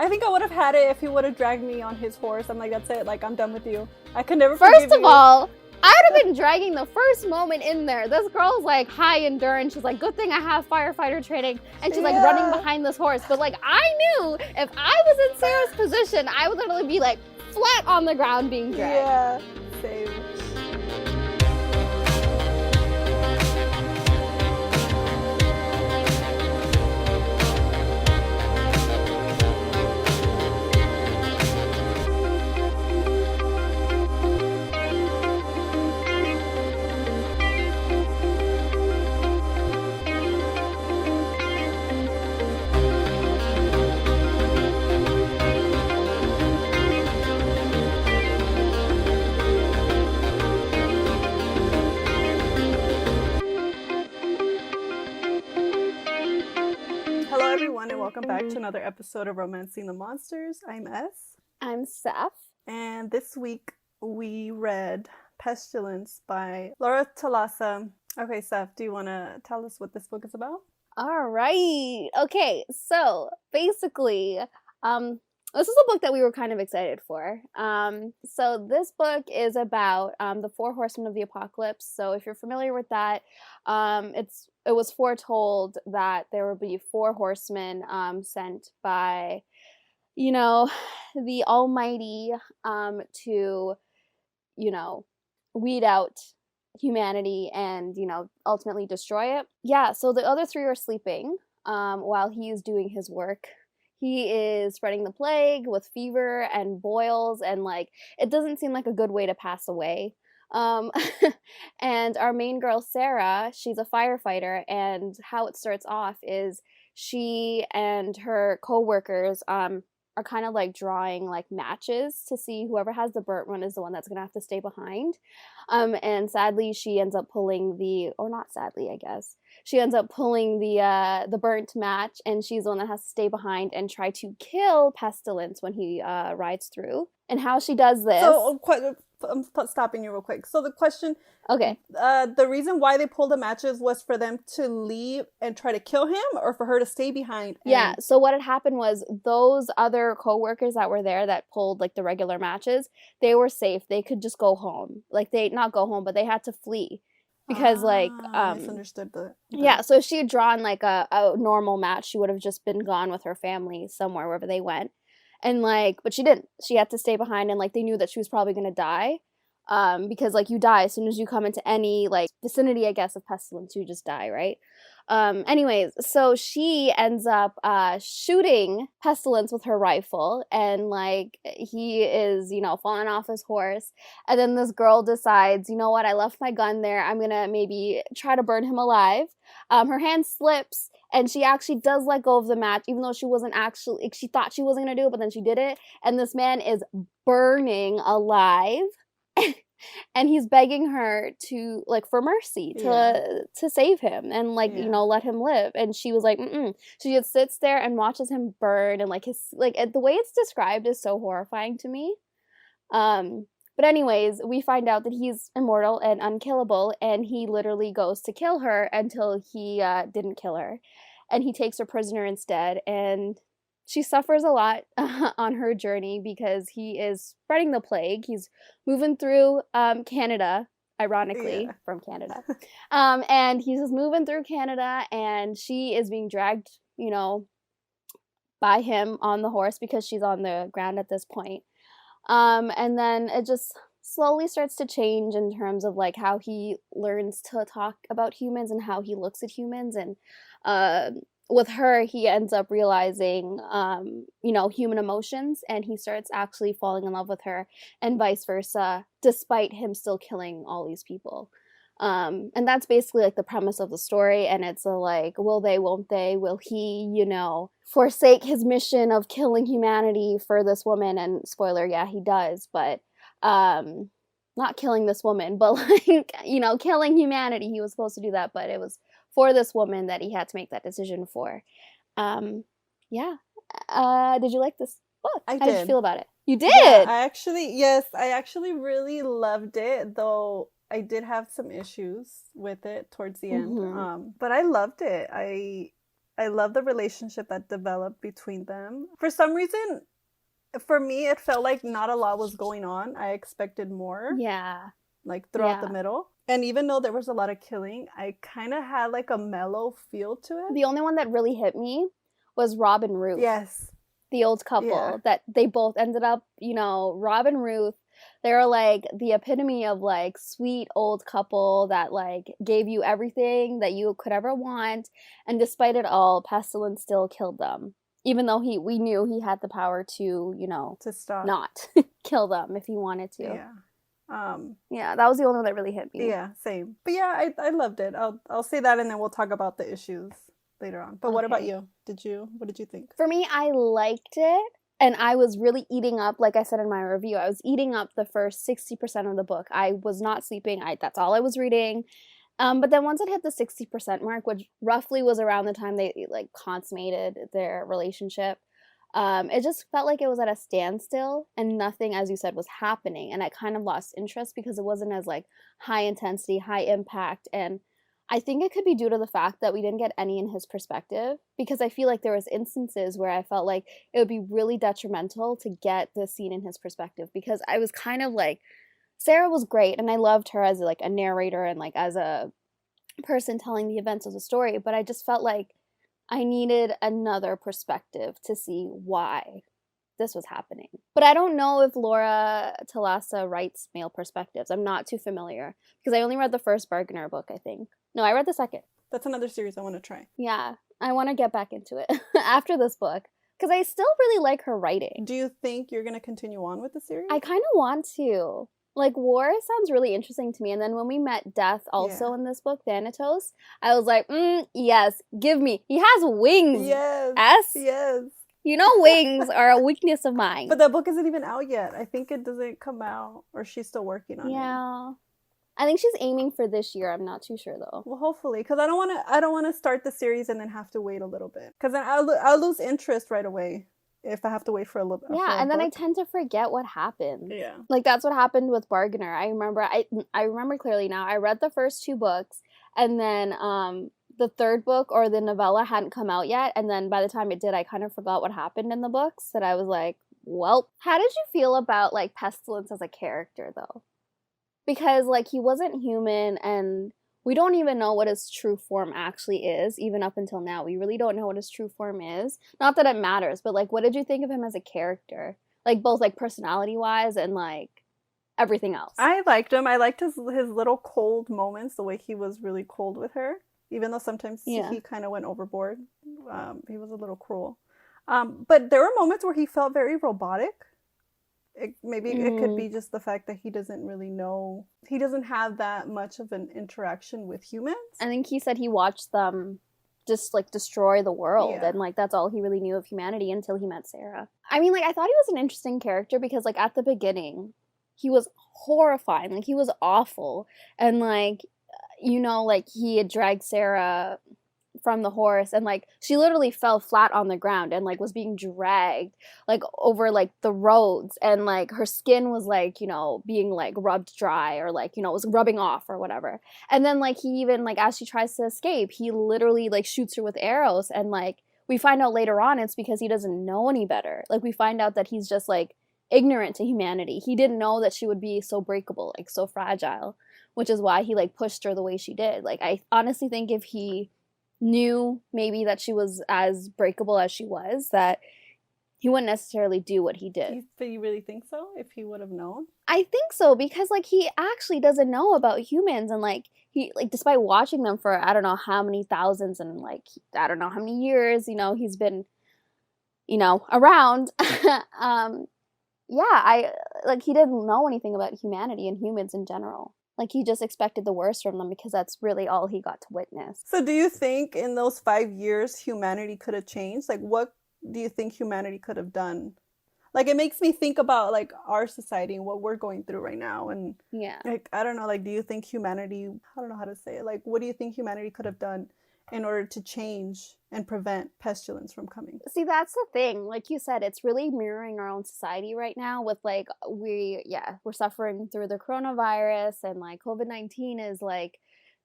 I think I would have had it if he would have dragged me on his horse. I'm like, that's it. Like, I'm done with you. I could never forgive you. First of all, I would have been dragging the first moment in there. This girl's like high endurance. She's like, good thing I have firefighter training. And she's like running behind this horse. But like, I knew if I was in Sarah's position, I would literally be like flat on the ground being dragged. Yeah, same. Welcome back to another episode of Romancing the Monsters. I'm S. I'm Seth. And this week we read Pestilence by Laura Thalassa. Okay, Seth, do you want to tell us what this book is about? All right. Okay, so basically, this is a book that we were kind of excited for. So this book is about the four horsemen of the apocalypse. So if you're familiar with that, it was foretold that there would be four horsemen sent by, the Almighty to, weed out humanity and, ultimately destroy it. Yeah, so the other three are sleeping while he's doing his work. He is spreading the plague with fever and boils, and it doesn't seem like a good way to pass away. And our main girl, Sarah, she's a firefighter, and how it starts off is she and her co-workers are kind of drawing matches to see whoever has the burnt one is the one that's gonna have to stay behind. And sadly she ends up pulling she ends up pulling the burnt match, and she's the one that has to stay behind and try to kill Pestilence when he rides through. And how she does this... So, I'm stopping you real quick. So the question... Okay. The reason why they pulled the matches was for them to leave and try to kill him, or for her to stay behind? Yeah, so what had happened was those other co-workers that were there that pulled the regular matches, they were safe. They could just go home. Not go home, but they had to flee. Because I misunderstood the... Yeah, so if she had drawn a normal match, she would have just been gone with her family somewhere, wherever they went. And but she didn't. She had to stay behind, and they knew that she was probably gonna die. Because you die as soon as you come into any vicinity, I guess, of Pestilence, you just die, right? Anyways, so she ends up shooting Pestilence with her rifle, and he is, falling off his horse, and then this girl decides, you know what, I left my gun there, I'm gonna maybe try to burn him alive. Her hand slips, and she actually does let go of the match, even though she wasn't actually, she thought she wasn't gonna do it, but then she did it, and this man is burning alive. And he's begging her to for mercy to save him and let him live, and she was like, mm-mm. She just sits there and watches him burn, and his the way it's described is so horrifying to me. But anyways, we find out that he's immortal and unkillable, and he literally goes to kill her until he didn't kill her, and he takes her prisoner instead, and she suffers a lot on her journey because he is spreading the plague. He's moving through Canada, ironically, from Canada. And he's just moving through Canada, and she is being dragged, by him on the horse because she's on the ground at this point. And then it just slowly starts to change in terms of how he learns to talk about humans and how he looks at humans, and with her, he ends up realizing, human emotions, and he starts actually falling in love with her, and vice versa, despite him still killing all these people. And that's basically the premise of the story, and it's will they, won't they, will he, forsake his mission of killing humanity for this woman? And spoiler, yeah, he does, but not killing this woman, but killing humanity. He was supposed to do that, but it was for this woman that he had to make that decision for. Yeah. Did you like this book? I did. How did you feel about it? You did? Yeah, I actually really loved it, though I did have some issues with it towards the end. But I loved it. I love the relationship that developed between them. For some reason, for me, it felt like not a lot was going on. I expected more, Yeah. like throughout the Yeah. middle. And even though there was a lot of killing, I kind of had like a mellow feel to it. The only one that really hit me was Rob and Ruth. Yes. The old couple Yeah. that they both ended up, you know, Rob and Ruth, they're like the epitome of like sweet old couple that like gave you everything that you could ever want, and despite it all, Pestilence still killed them. Even though we knew he had the power to, you know, To stop. not kill them if he wanted to. Yeah. Yeah, that was the only one that really hit me. Yeah, same. But yeah, I loved it. I'll say that and then we'll talk about the issues later on. But what about Okay. you? What did you think? For me, I liked it, and I was really eating up, like I said in my review, I was eating up the first 60% of the book. I was not sleeping. That's all I was reading. But then once it hit the 60% mark, which roughly was around the time they like consummated their relationship, it just felt like it was at a standstill and nothing, as you said, was happening. And I kind of lost interest because it wasn't as like high intensity, high impact. And I think it could be due to the fact that we didn't get any in his perspective, because I feel like there was instances where I felt like it would be really detrimental to get the scene in his perspective, because I was kind of like, Sarah was great and I loved her as like a narrator and like as a person telling the events of the story, but I just felt like I needed another perspective to see why this was happening. But I don't know if Laura Thalassa writes male perspectives. I'm not too familiar because I only read the first Bargainer book, I think. No, I read the second. That's another series I want to try. Yeah, I want to get back into it after this book because I still really like her writing. Do you think you're going to continue on with the series? I kind of want to. Like, war sounds really interesting to me. And then when we met Death also in this book, Thanatos, I was like, yes, give me. He has wings. Yes. S? Yes. You know wings are a weakness of mine. But that book isn't even out yet. I think it doesn't come out, or she's still working on it. Yeah. I think she's aiming for this year. I'm not too sure though. Well, hopefully, because I don't want to start the series and then have to wait a little bit, because then I'll lose interest right away if I have to wait for a little bit. Yeah, and then I tend to forget what happened. Yeah. Like that's what happened with Bargainer. I remember clearly now. I read the first two books, and then the third book or the novella hadn't come out yet, and then by the time it did, I kind of forgot what happened in the books, that I was like, well, how did you feel about like Pestilence as a character though? Because like he wasn't human, and we don't even know what his true form actually is, even up until now. We really don't know what his true form is. Not that it matters, but like what did you think of him as a character? Like both like personality wise and like everything else. I liked him. I liked his little cold moments, the way he was really cold with her, even though sometimes he kind of went overboard. He was a little cruel. But there were moments where he felt very robotic. It could be just the fact that he doesn't really know. He doesn't have that much of an interaction with humans. I think he said he watched them just like destroy the world, and like that's all he really knew of humanity until he met Sarah. I mean, like I thought he was an interesting character because like at the beginning he was horrifying, like he was awful, and like, you know, like he had dragged Sarah from the horse, and like she literally fell flat on the ground and like was being dragged like over like the roads, and like her skin was like, you know, being like rubbed dry, or like, you know, it was rubbing off or whatever. And then like he even like, as she tries to escape, he literally like shoots her with arrows, and like we find out later on it's because he doesn't know any better. Like we find out that he's just like ignorant to humanity. He didn't know that she would be so breakable, like so fragile, which is why he like pushed her the way she did. Like I honestly think if he knew maybe that she was as breakable as she was, that he wouldn't necessarily do what he did. But you really think so? If he would have known? I think so, because like he actually doesn't know about humans, and like he, like, despite watching them for I don't know how many thousands and like I don't know how many years, you know, he's been, you know, around. I like he didn't know anything about humanity and humans in general. Like, he just expected the worst from them because that's really all he got to witness. So do you think in those 5 years humanity could have changed? Like, what do you think humanity could have done? Like, it makes me think about, like, our society and what we're going through right now. And, like, I don't know, like, do you think humanity, I don't know how to say it. Like, what do you think humanity could have done in order to change and prevent pestilence from coming? See, that's the thing. Like you said, it's really mirroring our own society right now with, like, we're suffering through the coronavirus, and, like, COVID-19 is, like,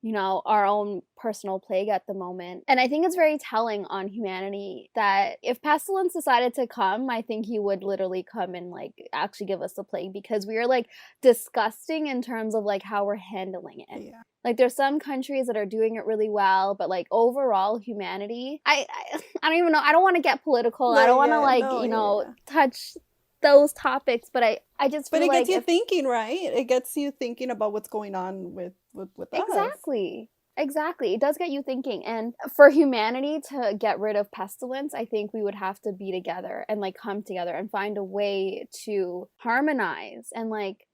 you know, our own personal plague at the moment. And I think it's very telling on humanity that if Pestilence decided to come, I think he would literally come and like actually give us the plague, because we are like disgusting in terms of like how we're handling it. Yeah. Like there's some countries that are doing it really well, but like overall humanity, I don't even know. I don't want to get political. I don't want to touch those topics, but I just feel but it like gets you thinking, right? It gets you thinking about what's going on with us. Exactly. It does get you thinking. And for humanity to get rid of Pestilence, I think we would have to be together and like come together and find a way to harmonize and like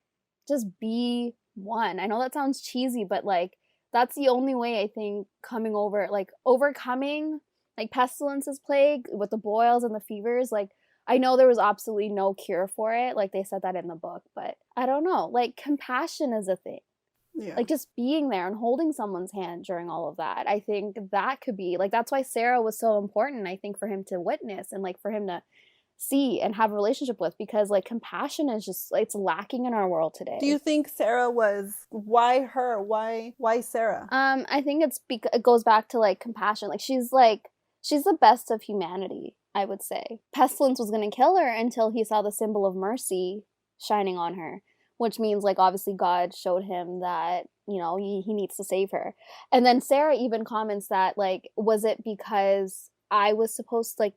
just be one. I know that sounds cheesy, but like that's the only way I think overcoming like Pestilence's plague with the boils and the fevers. Like I know there was absolutely no cure for it, like they said that in the book, but I don't know. Like compassion is a thing. Yeah. Like just being there and holding someone's hand during all of that. I think that could be like, that's why Sarah was so important, I think, for him to witness and like for him to see and have a relationship with, because like compassion is just, it's lacking in our world today. Do you think Sarah why her? Why Sarah? I think it goes back to like compassion. Like she's the best of humanity, I would say. Pestilence was going to kill her until he saw the symbol of mercy shining on her. Which means, like, obviously God showed him that, you know, he needs to save her. And then Sarah even comments that, like, was it because I was supposed to,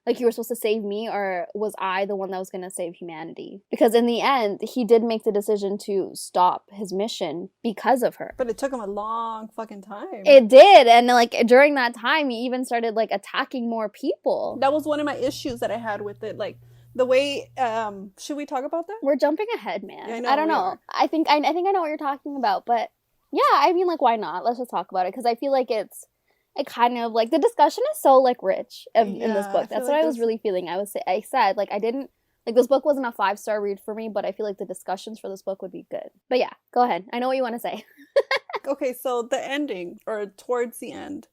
like you were supposed to save me, or was I the one that was going to save humanity? Because in the end, he did make the decision to stop his mission because of her. But it took him a long fucking time. It did. And, like, during that time, he even started, like, attacking more people. That was one of my issues that I had with it, like, the way, should we talk about that? We're jumping ahead, man. Yeah, I don't know. I think I know what you're talking about, but yeah, I mean, like, why not? Let's just talk about it, because I feel like it kind of, like, the discussion is so, like, rich in this book. That's what I was really feeling. I said, like, I didn't, like, this book wasn't a 5-star read for me, but I feel like the discussions for this book would be good. But yeah, go ahead. I know what you want to say. Okay, so the ending, or towards the end,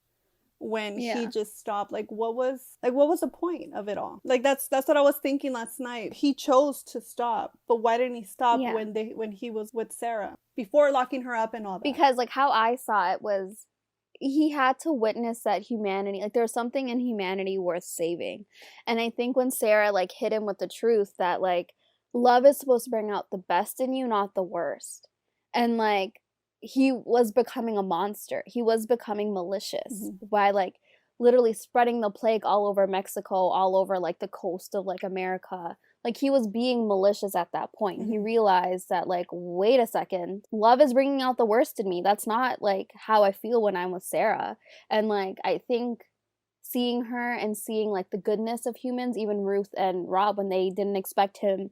when he just stopped, like what was the point of it all? Like that's what I was thinking last night. He chose to stop, but why didn't he stop when he was with Sarah before locking her up and all that? Because like how I saw it was, he had to witness that humanity, like there's something in humanity worth saving. And I think when Sarah like hit him with the truth that like love is supposed to bring out the best in you, not the worst, and like he was becoming a monster. He was becoming malicious by like literally spreading the plague all over Mexico, all over like the coast of like America. Like he was being malicious at that point. He realized that like, wait a second, love is bringing out the worst in me. That's not like how I feel when I'm with Sarah. And like, I think seeing her and seeing like the goodness of humans, even Ruth and Rob, when they didn't expect him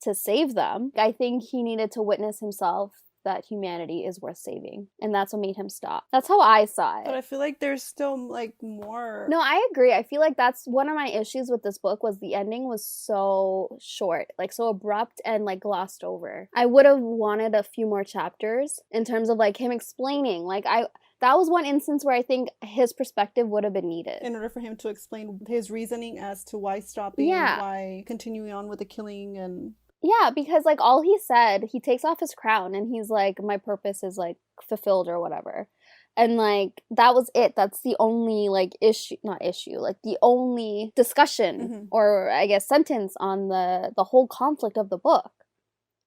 to save them, I think he needed to witness himself that humanity is worth saving, and that's what made him stop. That's how I saw it. But I feel like there's still like more. No, I agree. I feel like that's one of my issues with this book, was the ending was so short, like so abrupt and like glossed over. I would have wanted a few more chapters in terms of like him explaining, like that was one instance where I think his perspective would have been needed. In order for him to explain his reasoning as to why stopping, why continuing on with the killing and... Yeah, because, like, all he said, he takes off his crown and he's like, my purpose is, like, fulfilled or whatever. And, like, that was it. That's the only, like, like, the only discussion or, I guess, sentence on the whole conflict of the book.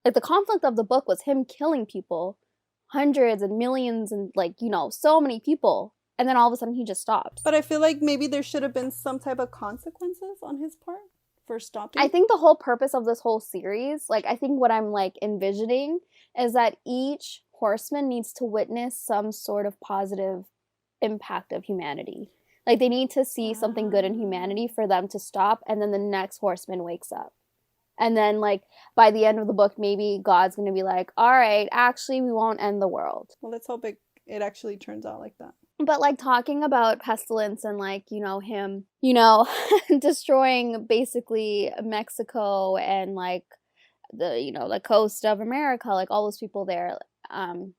Like, the conflict of the book was him killing people, hundreds and millions and, like, you know, so many people. And then all of a sudden he just stops. But I feel like maybe there should have been some type of consequences on his part. Stopping? I think the whole purpose of this whole series, like I think what I'm like envisioning is that each horseman needs to witness some sort of positive impact of humanity. Like they need to see something good in humanity for them to stop, and then the next horseman wakes up. And then like by the end of the book, maybe God's going to be like, all right, actually we won't end the world. Well, let's hope it actually turns out like that. But, like, talking about Pestilence and, like, you know, him, you know, destroying basically Mexico and, like, the, you know, the coast of America, like, all those people there,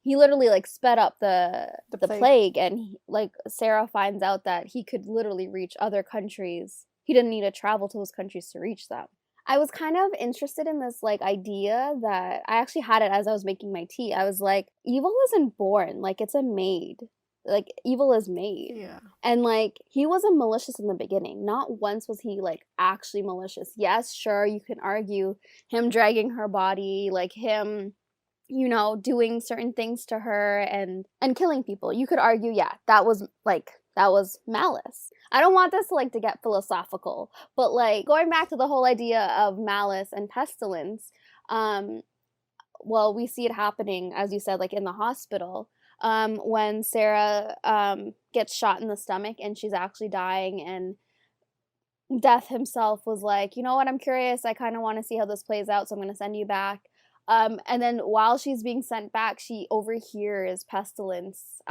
he literally, like, sped up the plague. And, like, Sarah finds out that he could literally reach other countries. He didn't need to travel to those countries to reach them. I was kind of interested in this like idea that I actually had it as I was making my tea. I was like, evil isn't born, like it's a made. Like evil is made. Yeah. And like he wasn't malicious in the beginning. Not once was he like actually malicious. Yes, sure, you can argue him dragging her body, like him, you know, doing certain things to her and killing people. You could argue, yeah, that was malice. I don't want this to get philosophical, but like going back to the whole idea of malice and pestilence, well, we see it happening, as you said, like in the hospital, when Sarah gets shot in the stomach and she's actually dying, and Death himself was like, you know what, I'm curious, I kind of want to see how this plays out, so I'm going to send you back. And then while she's being sent back, she overhears Pestilence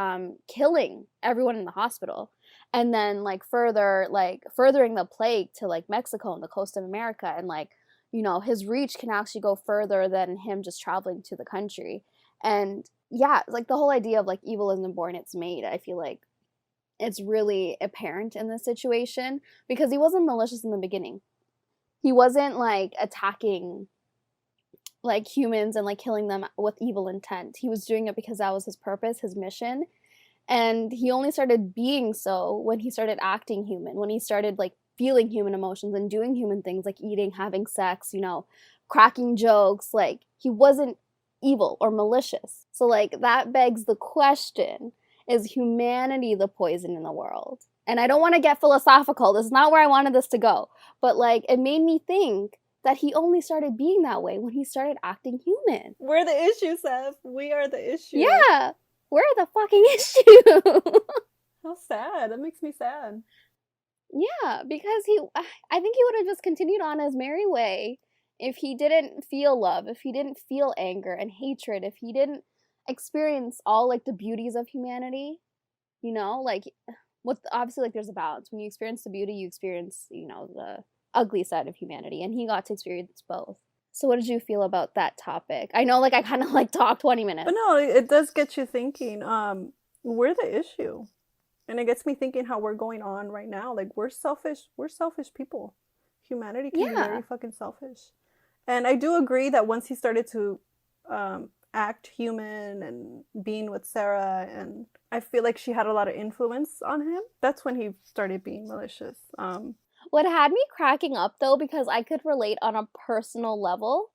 killing everyone in the hospital, and then furthering the plague to Mexico and the coast of America, and you know, his reach can actually go further than him just traveling to the country. And yeah, like the whole idea of evil isn't born, it's made. I feel like it's really apparent in this situation because he wasn't malicious in the beginning. He wasn't attacking humans and killing them with evil intent. He was doing it because that was his purpose, his mission. And he only started being so when he started acting human, when he started feeling human emotions and doing human things like eating, having sex, you know, cracking jokes. He wasn't evil or malicious. So that begs the question, is humanity the poison in the world? And I don't want to get philosophical. This is not where I wanted this to go. But it made me think that he only started being that way when he started acting human. We're the issue, Seth. We are the issue. Yeah, we're the fucking issue. How sad. That makes me sad. Yeah, because I think he would have just continued on his merry way if he didn't feel love, if he didn't feel anger and hatred, if he didn't experience all the beauties of humanity. You know, obviously there's a balance. When you experience the beauty, you experience, you know, the ugly side of humanity, and he got to experience both. So what did you feel about that topic? I know I kind of talked 20 minutes. But no, it does get you thinking. We're the issue. And it gets me thinking how we're going on right now. We're selfish people. Humanity can be very fucking selfish. And I do agree that once he started to act human and being with Sarah, and I feel like she had a lot of influence on him, that's when he started being malicious. What had me cracking up, though, because I could relate on a personal level.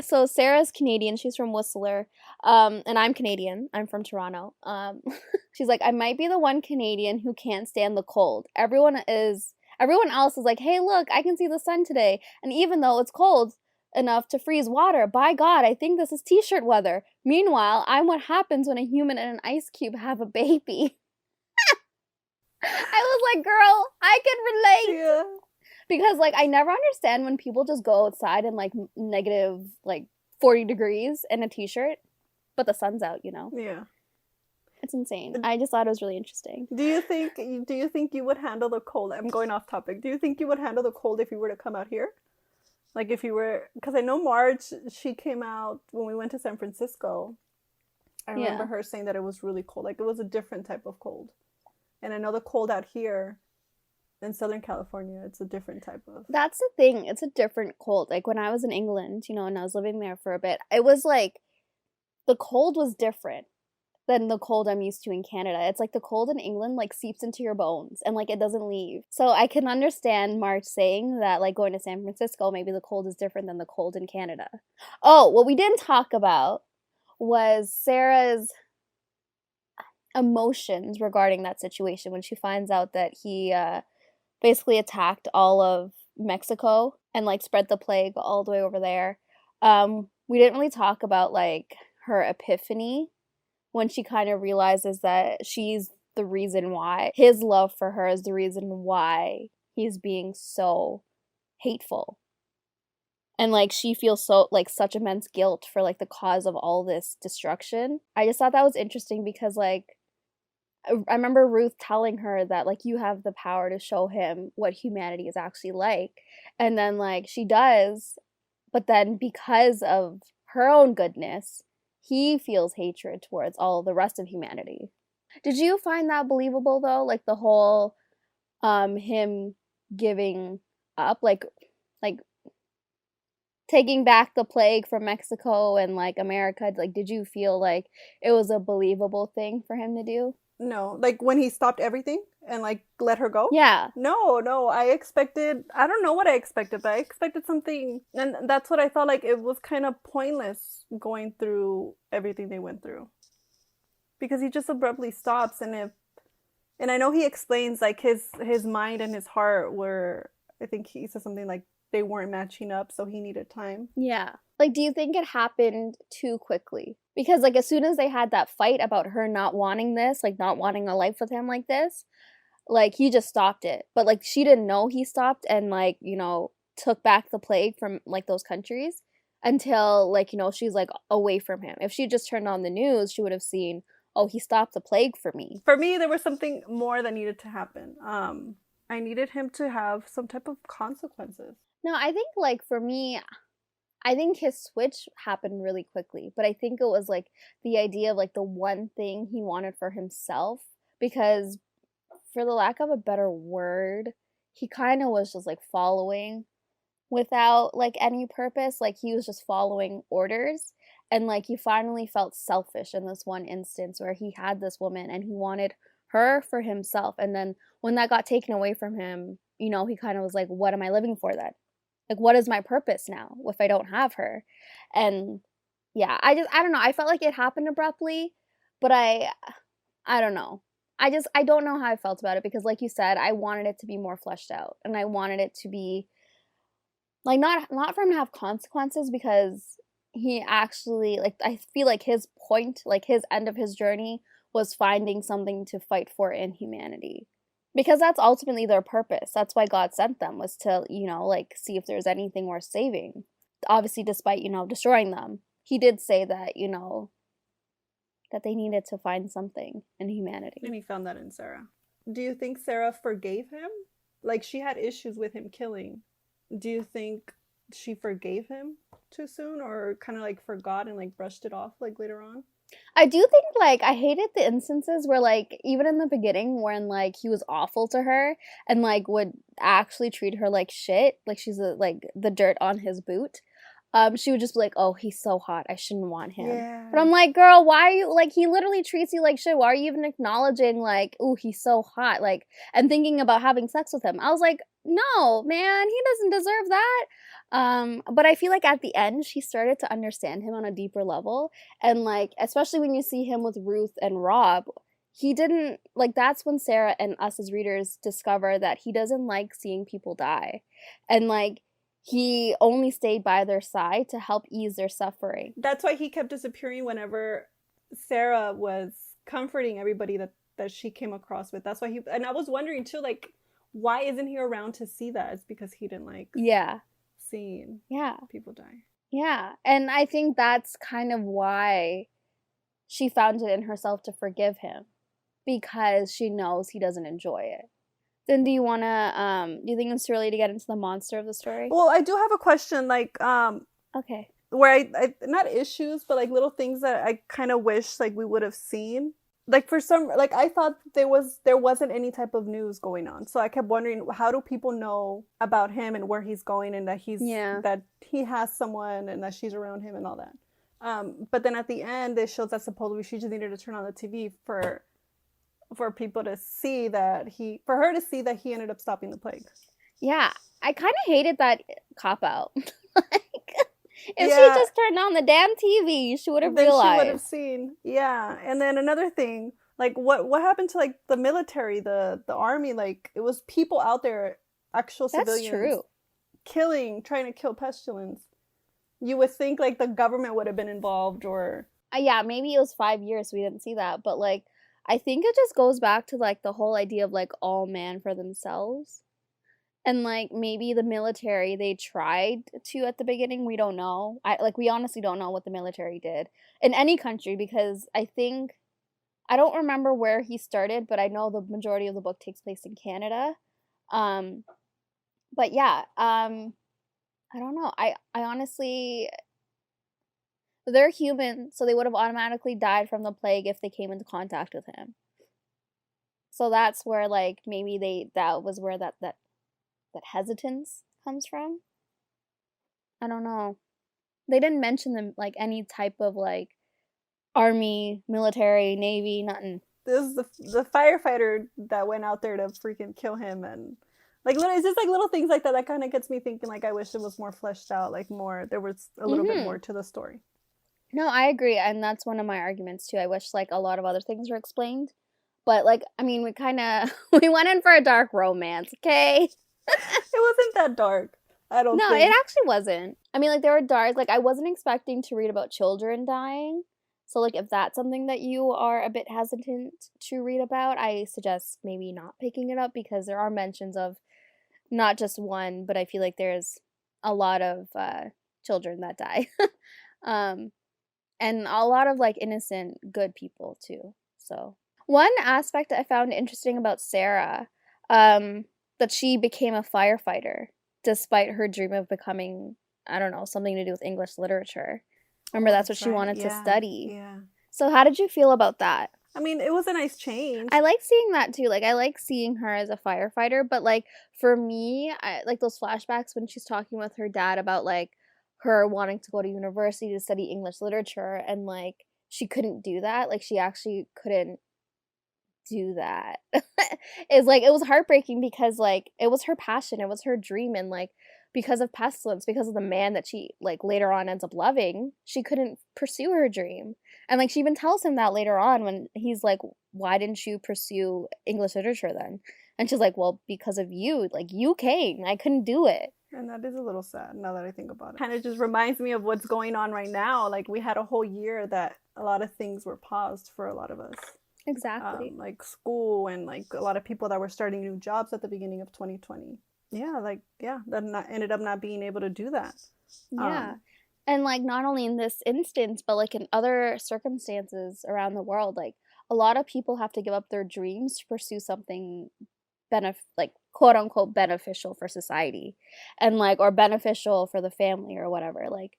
So Sarah's Canadian. She's from Whistler. And I'm Canadian. I'm from Toronto. She's like, I might be the one Canadian who can't stand the cold. Everyone else is like, hey, look, I can see the sun today. And even though it's cold enough to freeze water, by God, I think this is t-shirt weather. Meanwhile, I'm what happens when a human and an ice cube have a baby. I was like, girl, I can relate. Yeah. Because I never understand when people just go outside in negative 40 degrees in a t-shirt, but the sun's out, you know? Yeah. It's insane. I just thought it was really interesting. Do you think you would handle the cold? I'm going off topic. Do you think you would handle the cold if you were to come out here? If you were, because I know Marge, she came out when we went to San Francisco. I remember her saying that it was really cold. It was a different type of cold. And I know the cold out here in Southern California, it's a different type of... That's the thing. It's a different cold. When I was in England, you know, and I was living there for a bit, it was the cold was different than the cold I'm used to in Canada. It's the cold in England seeps into your bones and it doesn't leave. So I can understand March saying that going to San Francisco, maybe the cold is different than the cold in Canada. Oh, what we didn't talk about was Sarah's emotions regarding that situation when she finds out that he basically attacked all of Mexico and spread the plague all the way over there. We didn't really talk about her epiphany when she kind of realizes that she's the reason why, his love for her is the reason why he's being so hateful. And she feels so such immense guilt for the cause of all this destruction. I just thought that was interesting because I remember Ruth telling her that you have the power to show him what humanity is actually like. And then she does, but then because of her own goodness, he feels hatred towards all the rest of humanity. Did you find that believable though? The whole him giving up, taking back the plague from Mexico and like America, like did you feel like it was a believable thing for him to do? No, like when he stopped everything and like let her go. Yeah. No, I don't know what I expected, but I expected something, and that's what I thought. Like it was kind of pointless going through everything they went through because he just abruptly stops, and I know he explains like his mind and his heart were. I think he says something like they weren't matching up, so he needed time. Yeah. Like, do you think it happened too quickly? Because, like, as soon as they had that fight about her not wanting this, like, not wanting a life with him like this, like, he just stopped it. But, like, she didn't know he stopped and, like, you know, took back the plague from, like, those countries until, like, you know, she's, like, away from him. If she just turned on the news, she would have seen, oh, he stopped the plague for me. For me, there was something more that needed to happen. I needed him to have some type of consequences. No, I think, like, for me, I think his switch happened really quickly, but I think it was like the idea of like the one thing he wanted for himself because for the lack of a better word, he kind of was just like following without like any purpose, like he was just following orders and like he finally felt selfish in this one instance where he had this woman and he wanted her for himself and then when that got taken away from him, you know, he kind of was like what am I living for then? Like, what is my purpose now if I don't have her? And yeah, I don't know. I felt like it happened abruptly, but I don't know. I don't know how I felt about it because, like you said, I wanted it to be more fleshed out, and I wanted it to be like not for him to have consequences because he actually like I feel like his point, like his end of his journey, was finding something to fight for in humanity. Because that's ultimately their purpose. That's why God sent them, was to, you know, like, see if there's anything worth saving. Obviously, despite, you know, destroying them. He did say that, you know, that they needed to find something in humanity. And he found that in Sarah. Do you think Sarah forgave him? Like, she had issues with him killing. Do you think she forgave him too soon? Or kind of, like, forgot and, like, brushed it off, like, later on? I do think, like, I hated the instances where, like, even in the beginning when, like, he was awful to her and, like, would actually treat her like shit, like she's, like, the dirt on his boot, she would just be like, oh, he's so hot, I shouldn't want him. Yeah. But I'm like, girl, why are you, like, he literally treats you like shit, why are you even acknowledging, like, ooh, he's so hot, like, and thinking about having sex with him? I was like, no, man, he doesn't deserve that. But I feel like at the end, she started to understand him on a deeper level. And like, especially when you see him with Ruth and Rob, he didn't, like, that's when Sarah and us as readers discover that he doesn't like seeing people die. And like, he only stayed by their side to help ease their suffering. That's why he kept disappearing whenever Sarah was comforting everybody that she came across with. That's why he, and I was wondering too, like, why isn't he around to see that? It's because he didn't like seeing people die. Yeah, and I think that's kind of why she found it in herself to forgive him, because she knows he doesn't enjoy it. Then do you think it's too early to get into the monster of the story? Well, I do have a question, like, okay. Where I not issues, but like little things that I kind of wish like we would have seen. Like for some, like I thought there wasn't any type of news going on. So I kept wondering, how do people know about him and where he's going and that that he has someone and that she's around him and all that. But then at the end, it shows that supposedly she just needed to turn on the TV for people to see that for her to see that he ended up stopping the plague. Yeah, I kind of hated that cop out. If she just turned on the damn TV, she would have realized. She would have seen. Yeah. And then another thing, like what happened to like the military, the army, like it was people out there, actual civilians. That's true. Trying to kill Pestilence. You would think like the government would have been involved or... yeah, maybe it was 5 years, so we didn't see that. But like, I think it just goes back to like the whole idea of like all man for themselves. And, like, maybe the military, they tried to at the beginning. We don't know. We honestly don't know what the military did in any country because I don't remember where he started, but I know the majority of the book takes place in Canada. But, yeah, I don't know. I honestly, they're human, so they would have automatically died from the plague if they came into contact with him. So that's where, like, maybe that was where that hesitance comes from. I don't know. They didn't mention them, like, any type of, like, army, military, navy, nothing. This is the firefighter that went out there to freaking kill him, and like it's just like little things like that that kind of gets me thinking. Like I wish it was more fleshed out, like more there was a little bit more to the story. No, I agree, and that's one of my arguments too. I wish like a lot of other things were explained, but like I mean, we kind of we went in for a dark romance, okay? It wasn't that dark. I don't. No, it actually wasn't. I mean, like there were dark. Like I wasn't expecting to read about children dying. So, like, if that's something that you are a bit hesitant to read about, I suggest maybe not picking it up because there are mentions of not just one, but I feel like there's a lot of children that die. And a lot of, like, innocent, good people, too. So, one aspect I found interesting about Sarah, that she became a firefighter despite her dream of becoming, I don't know, something to do with English literature. Remember, that's what she wanted to study. Yeah. So how did you feel about that? I mean, it was a nice change. I like seeing that too. Like, I like seeing her as a firefighter, but like for me, I like those flashbacks when she's talking with her dad about like her wanting to go to university to study English literature, and like she couldn't do that. Like she actually couldn't do that. It's like it was heartbreaking because like it was her passion, it was her dream, and like because of Pestilence, because of the man that she like later on ends up loving, she couldn't pursue her dream. And like she even tells him that later on when he's like, why didn't you pursue English literature then? And she's like, well, because of you. Like you came, I couldn't do it. And that is a little sad now that I think about it. Kind of just reminds me of what's going on right now. Like we had a whole year that a lot of things were paused for a lot of us. Exactly. Like school and like a lot of people that were starting new jobs at the beginning of 2020. That ended up not being able to do that. Yeah. And like not only in this instance, but like in other circumstances around the world, like a lot of people have to give up their dreams to pursue something like quote unquote beneficial for society, and like or beneficial for the family or whatever. Like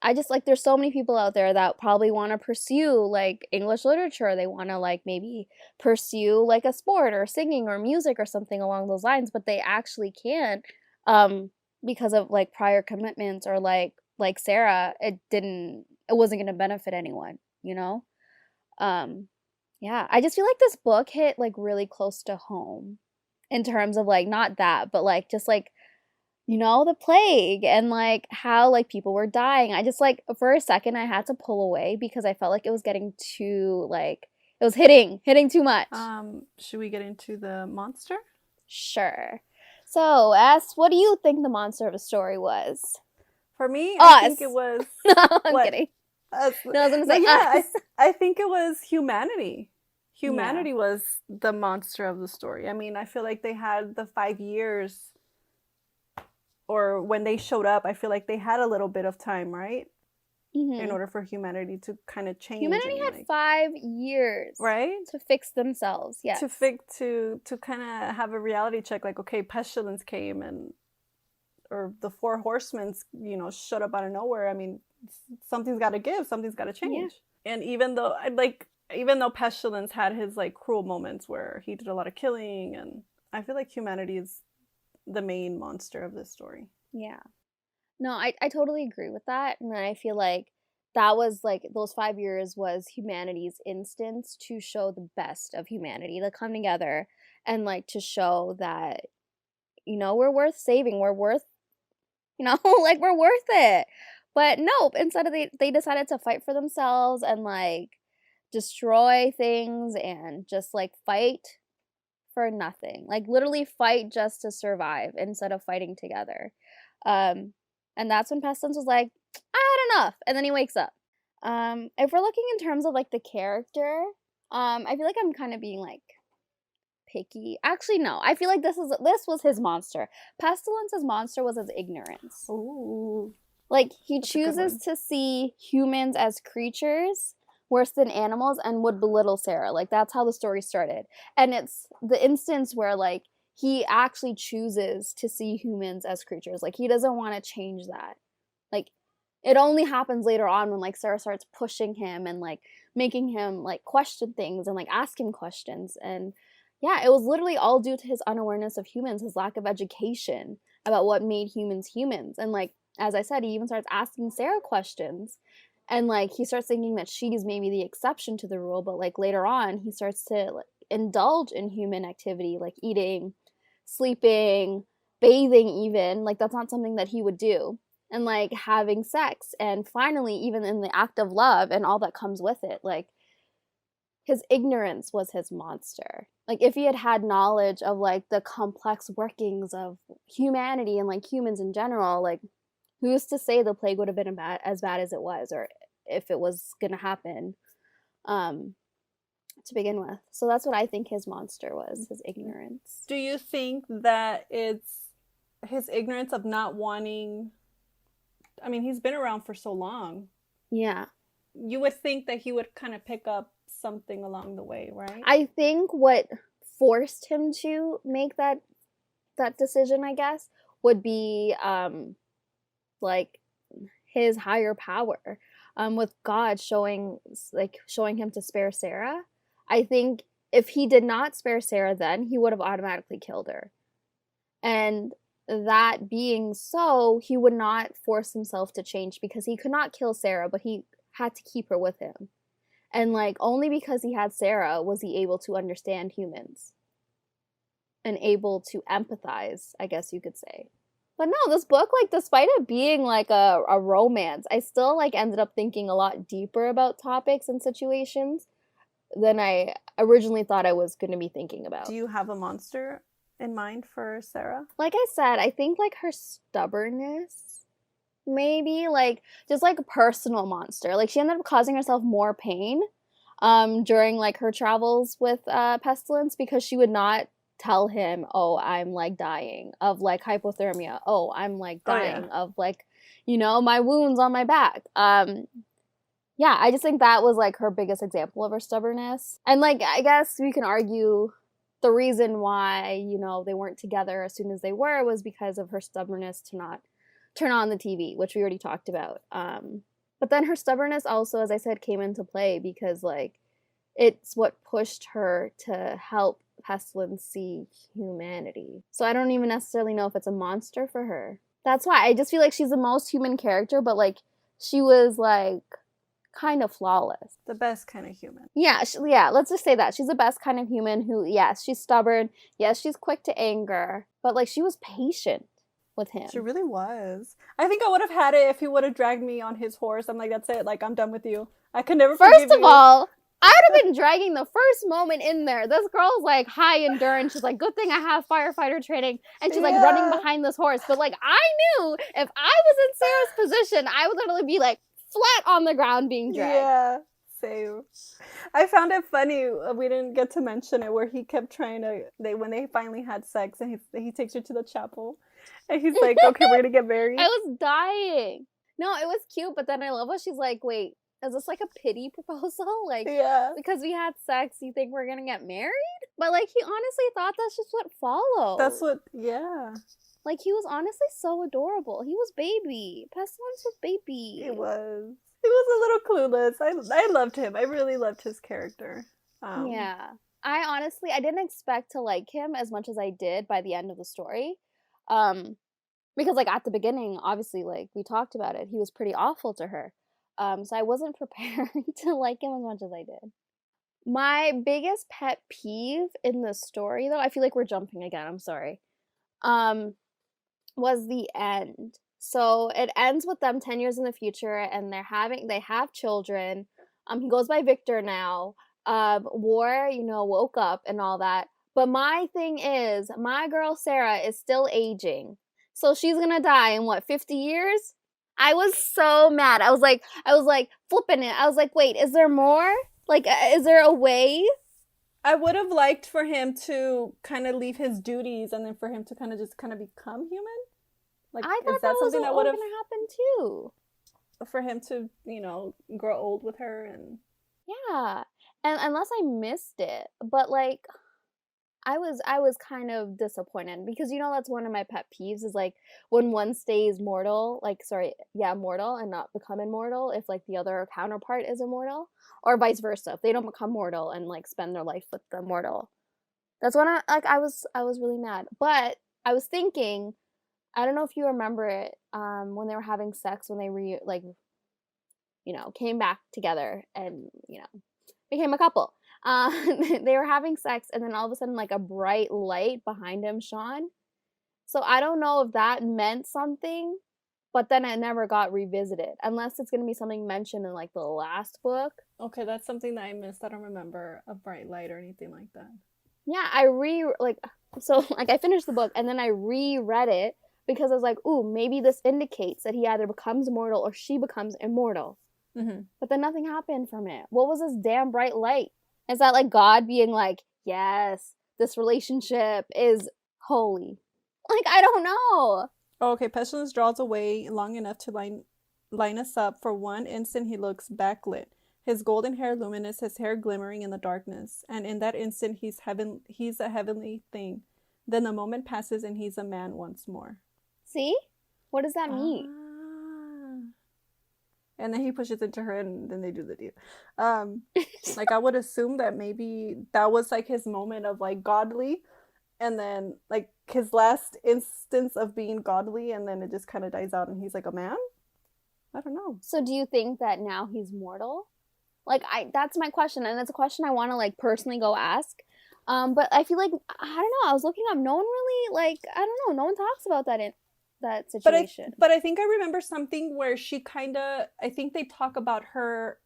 I just like there's so many people out there that probably want to pursue like English literature. They want to like maybe pursue like a sport or singing or music or something along those lines, but they actually can't because of like prior commitments or like Sarah, it wasn't going to benefit anyone, you know? Yeah, I just feel like this book hit like really close to home in terms of like not that, but like just like you know, the plague and like how like people were dying. I just like for a second I had to pull away because I felt like it was getting too like it was hitting too much. Should we get into the monster? Sure. So, what do you think the monster of the story was? For me, I think it was No, I'm kidding. No, I was gonna say I think it was humanity. Humanity was the monster of the story. I mean, I feel like they had the 5 years, or when they showed up, I feel like they had a little bit of time, right? Mm-hmm. In order for humanity to kind of change. Humanity had 5 years, right, to fix themselves. Yeah, to kind of have a reality check. Like, okay, Pestilence came, or the 4 horsemen, showed up out of nowhere. I mean, something's got to give, something's got to change. Yeah. And even though Pestilence had his like cruel moments where he did a lot of killing, and I feel like humanity is the main monster of this story. Yeah. No, I totally agree with that. And I feel like that was like those 5 years was humanity's instance to show the best of humanity, to come together and like to show that, we're worth saving. We're worth, like we're worth it. But nope, instead of they decided to fight for themselves and like destroy things and just like fight for nothing. Like literally fight just to survive instead of fighting together. And that's when Pestilence was like, I had enough. And then he wakes up. If we're looking in terms of like the character, I feel like I'm kind of being like picky. Actually, no. I feel like this was his monster. Pestilence's monster was his ignorance. Ooh. Like he chooses to see humans as creatures worse than animals and would belittle Sarah. Like that's how the story started. And it's the instance where like he actually chooses to see humans as creatures. Like he doesn't want to change that. Like it only happens later on when like Sarah starts pushing him and like making him like question things and like ask him questions. And yeah, it was literally all due to his unawareness of humans, his lack of education about what made humans humans. And like as I said, he even starts asking Sarah questions. And, like, he starts thinking that she's maybe the exception to the rule, but, like, later on, he starts to, like, indulge in human activity, like eating, sleeping, bathing even. Like, that's not something that he would do. And, like, having sex. And finally, even in the act of love and all that comes with it, like, his ignorance was his monster. Like, if he had had knowledge of, like, the complex workings of humanity and, like, humans in general, like, who's to say the plague would have been as bad as it was, or if it was going to happen to begin with. So that's what I think his monster was, his ignorance. Do you think that it's his ignorance of not wanting... I mean, he's been around for so long. Yeah. You would think that he would kind of pick up something along the way, right? I think what forced him to make that decision, I guess, would be like his higher power, with God showing him to spare Sarah. I think if he did not spare Sarah, then he would have automatically killed her. And that being so, he would not force himself to change, because he could not kill Sarah, but he had to keep her with him. And, like, only because he had Sarah was he able to understand humans and able to empathize, I guess you could say. But no, this book, like, despite it being, like, a romance, I still, like, ended up thinking a lot deeper about topics and situations than I originally thought I was going to be thinking about. Do you have a monster in mind for Sarah? Like I said, I think, like, her stubbornness, maybe, like, just, like, a personal monster. Like, she ended up causing herself more pain during, like, her travels with Pestilence, because she would not tell him, oh, I'm, like, dying of, like, hypothermia. Oh, I'm, like, dying of, like, you know, my wounds on my back. Yeah, I just think that was, like, her biggest example of her stubbornness. And, like, I guess we can argue the reason why, you know, they weren't together as soon as they were was because of her stubbornness to not turn on the TV, which we already talked about. But then her stubbornness also, as I said, came into play because, like, it's what pushed her to help Pestilence see humanity. So I don't even necessarily know if it's a monster for her. That's why I just feel like she's the most human character, but, like, she was, like, kind of flawless. The best kind of human. Yeah, let's just say that. She's the best kind of human who, yes, she's stubborn. Yes, she's quick to anger. But, like, she was patient with him. She really was. I think I would have had it if he would have dragged me on his horse. I'm like, that's it. Like, I'm done with you. I could never forgive you. First of all, I would have been dragging the first moment in there. This girl's, like, high endurance. She's like, good thing I have firefighter training. And she's, like, running behind this horse. But, like, I knew if I was in Sarah's position, I would literally be, like, flat on the ground being dragged. Yeah, same. I found it funny. We didn't get to mention it, where he kept trying to... when they finally had sex, and he takes her to the chapel. And he's like, okay, we're going to get married. I was dying. No, it was cute, but then I love how she's like, wait, is this like a pity proposal? Like, yeah, because we had sex, you think we're gonna get married? But, like, he honestly thought that's just what followed. That's what, yeah. Like, he was honestly so adorable. He was baby. Pestilence was baby. He was. He was a little clueless. I loved him. I really loved his character. Yeah. I didn't expect to like him as much as I did by the end of the story. Because, like, at the beginning, obviously, like, we talked about it, he was pretty awful to her. So I wasn't prepared to like him as much as I did. My biggest pet peeve in the story, though, I feel like we're jumping again, I'm sorry, was the end. So it ends with them 10 years in the future, and they have children. He goes by Victor now. War, you know, woke up and all that. But my thing is, my girl Sarah is still aging. So she's gonna die in, what, 50 years? I was so mad. I was like flipping it. I was like, wait, is there more? Like, is there a way? I would have liked for him to kind of leave his duties, and then for him to kind of become human. Like, I thought is that something that would have gonna happen too? For him to, you know, grow old with her and... Yeah. And unless I missed it, but, like, I was kind of disappointed, because, you know, that's one of my pet peeves is, like, when one stays mortal, mortal and not become immortal if, like, the other counterpart is immortal, or vice versa, if they don't become mortal and, like, spend their life with the mortal. That's when I was really mad. But I was thinking, I don't know if you remember it, when they were having sex, when they came back together and, became a couple. They were having sex, and then all of a sudden, like, a bright light behind him shone. So I don't know if that meant something, but then it never got revisited, unless it's going to be something mentioned in, like, the last book. Okay, that's something that I missed. I don't remember a bright light or anything like that. Yeah, I finished the book, and then I reread it, because I was like, ooh, maybe this indicates that he either becomes immortal or she becomes immortal. Mm-hmm. But then nothing happened from it. What was this damn bright light? Is that like God being like, yes, this relationship is holy? Like, I don't know. Oh, okay, Pestilence draws away long enough to line us up. For one instant, he looks backlit. His golden hair luminous, his hair glimmering in the darkness. And in that instant, he's a heavenly thing. Then the moment passes and he's a man once more. See? What does that mean? And then he pushes into her, and then they do the deal. Like, I would assume that maybe that was, like, his moment of, like, godly, and then, like, his last instance of being godly, and then it just kind of dies out, and he's, like, a man? I don't know. So do you think that now he's mortal? Like, that's my question, and it's a question I want to, like, personally go ask. But I feel like, I don't know, I was looking up, no one really, like, I don't know, no one talks about that in that situation. But I think I remember something where she kind of, I think they talk about her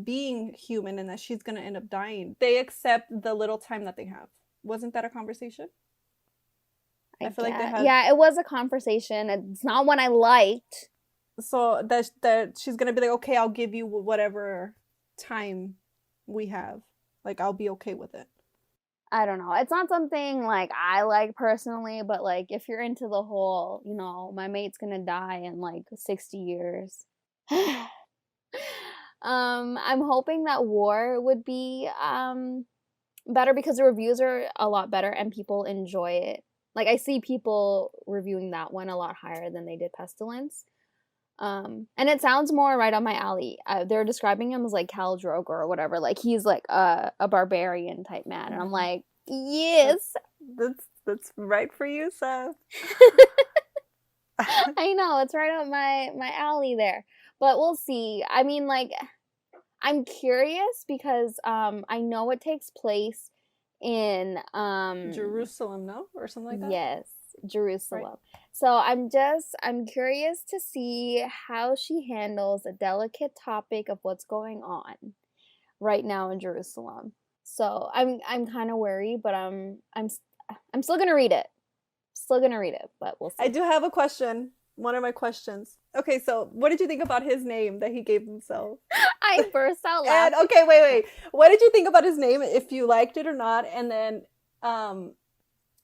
being human and that she's going to end up dying. They accept the little time that they have. Wasn't that a conversation? I feel like they had... Yeah, it was a conversation. It's not one I liked. So that she's going to be like, okay, I'll give you whatever time we have. Like, I'll be okay with it. I don't know. It's not something, like, I like personally, but, like, if you're into the whole, my mate's gonna die in, like, 60 years. I'm hoping that War would be, better, because the reviews are a lot better and people enjoy it. Like, I see people reviewing that one a lot higher than they did Pestilence. And it sounds more right on my alley. They're describing him as like Khal Drogo or whatever. Like, he's like a barbarian type man, and I'm like, yes, that's right for you, Seth. I know, it's right up my alley there. But we'll see. I mean, like, I'm curious because I know it takes place in Jerusalem, no, or something like that. Yes. Jerusalem. Right. So I'm curious to see how she handles a delicate topic of what's going on right now in Jerusalem. So I'm kind of worried, but I'm still gonna read it. But we'll see. I do have a question. One of my questions. Okay, so what did you think about his name that he gave himself? I burst out laughing. And okay, wait. What did you think about his name? If you liked it or not, and then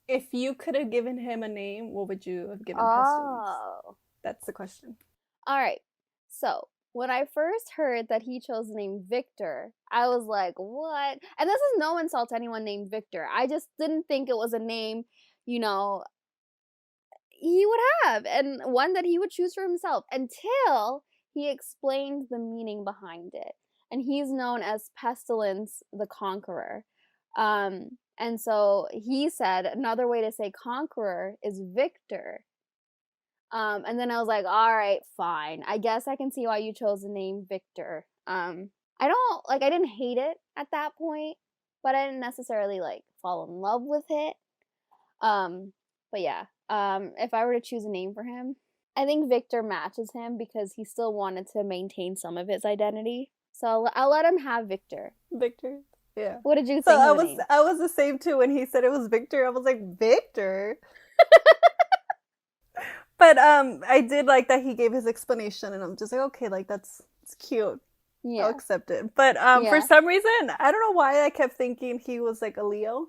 if you could have given him a name, what would you have given Pestilence? That's the question. All right. So, when I first heard that he chose the name Victor, I was like, what? And this is no insult to anyone named Victor. I just didn't think it was a name, he would have, and one that he would choose for himself, until he explained the meaning behind it. And he's known as Pestilence the Conqueror. And so he said another way to say conqueror is victor. And then I was like, all right, fine. I guess I can see why you chose the name Victor. I didn't hate it at that point, but I didn't necessarily fall in love with it. But yeah, if I were to choose a name for him, I think Victor matches him because he still wanted to maintain some of his identity. So I'll let him have Victor. Victor. Yeah. What did you think? So I was the same too when he said it was Victor. I was like, Victor? But I did like that he gave his explanation, and I'm just like, okay, it's cute. Yeah. I'll accept it. But for some reason, I don't know why I kept thinking he was like a Leo.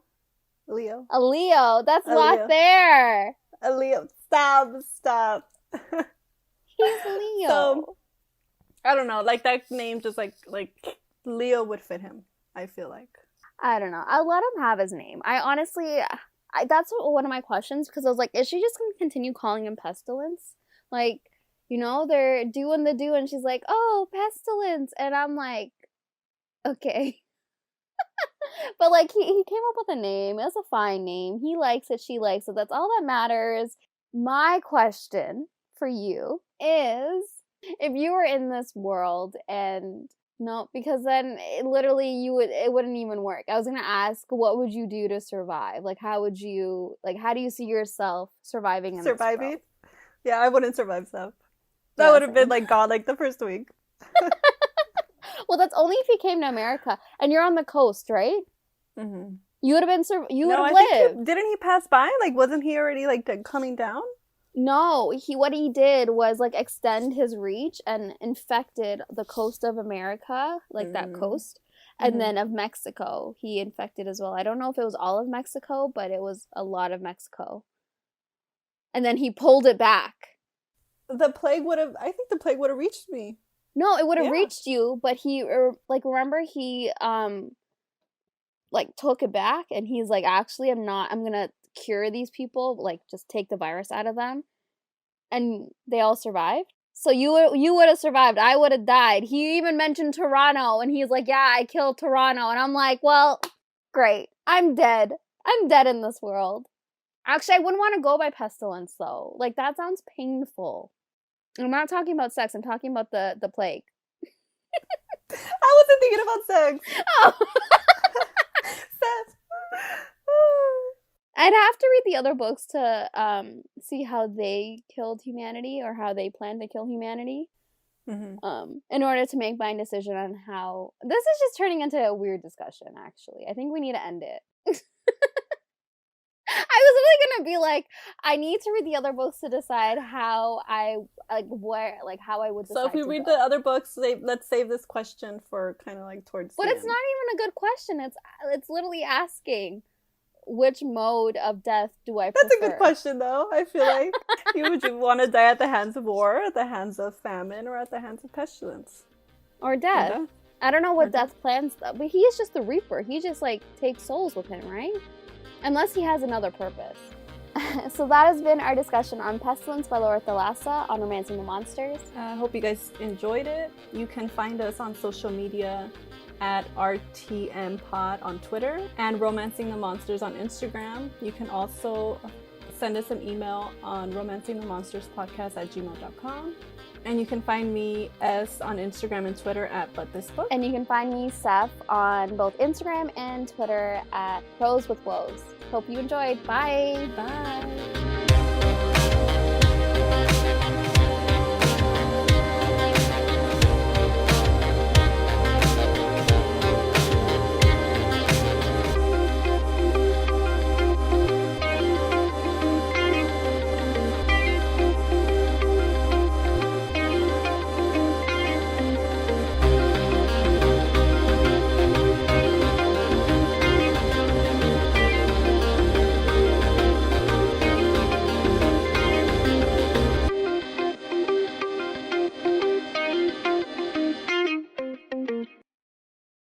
A Leo. That's not there. A Leo. Stop. He's Leo. So, I don't know. That name just like Leo would fit him, I feel like. I don't know. I'll let him have his name. I honestly, that's one of my questions, because I was like, is she just going to continue calling him Pestilence? They're doing the do, and she's like, oh, Pestilence. And I'm like, okay. But he came up with a name. It was a fine name. He likes it. She likes it. That's all that matters. My question for you is, if you were in this world and no, because then it wouldn't even work. I was gonna ask, what would you do to survive? Like, how do you see yourself surviving in this world? Yeah, I wouldn't survive, Steph. That would have been like gone like the first week. Well, that's only if you came to America and you're on the coast, right? Mm-hmm. You would have been you would have lived. Didn't he pass by? Like, wasn't he already like coming down? No, what he did was like extend his reach and infected the coast of America, like that coast, and then of Mexico he infected as well. I don't know if it was all of Mexico, but it was a lot of Mexico. And then he pulled it back. I think the plague would have reached me. No, it would have reached you, but he remember he like took it back and he's like, actually I'm gonna cure these people, like just take the virus out of them, and they all survived. So you would have survived. I would have died. He even mentioned Toronto, and he's like, yeah, I killed Toronto, and I'm like, well, great, I'm dead in this world. Actually, I wouldn't want to go by pestilence though. Like, that sounds painful. I'm not talking about sex, I'm talking about the plague. I wasn't thinking about sex. Oh. I'd have to read the other books to see how they killed humanity, or how they plan to kill humanity, in order to make my decision on how. This is just turning into a weird discussion, actually. I think we need to end it. I was really gonna be like, I need to read the other books to decide how I how I would decide. So if we read the other books, let's save this question for kind of like towards. But it's not even a good question. It's literally asking, which mode of death do I prefer? That's a good question, though. I feel like would you want to die at the hands of war, at the hands of famine, or at the hands of pestilence, or death? I don't know what death plans, though. But he is just the Reaper. He just like takes souls with him, right? Unless he has another purpose. So that has been our discussion on Pestilence by Laura Thalassa on Romancing the Monsters. I hope you guys enjoyed it. You can find us on social media at RTMPod on Twitter and Romancing the Monsters on Instagram. You can also send us an email on romancingthemonsterspodcast@gmail.com. And you can find me on Instagram and Twitter at ButThisBook. And you can find me, Seth, on both Instagram and Twitter at Pros with Woes. Hope you enjoyed. Bye. Bye.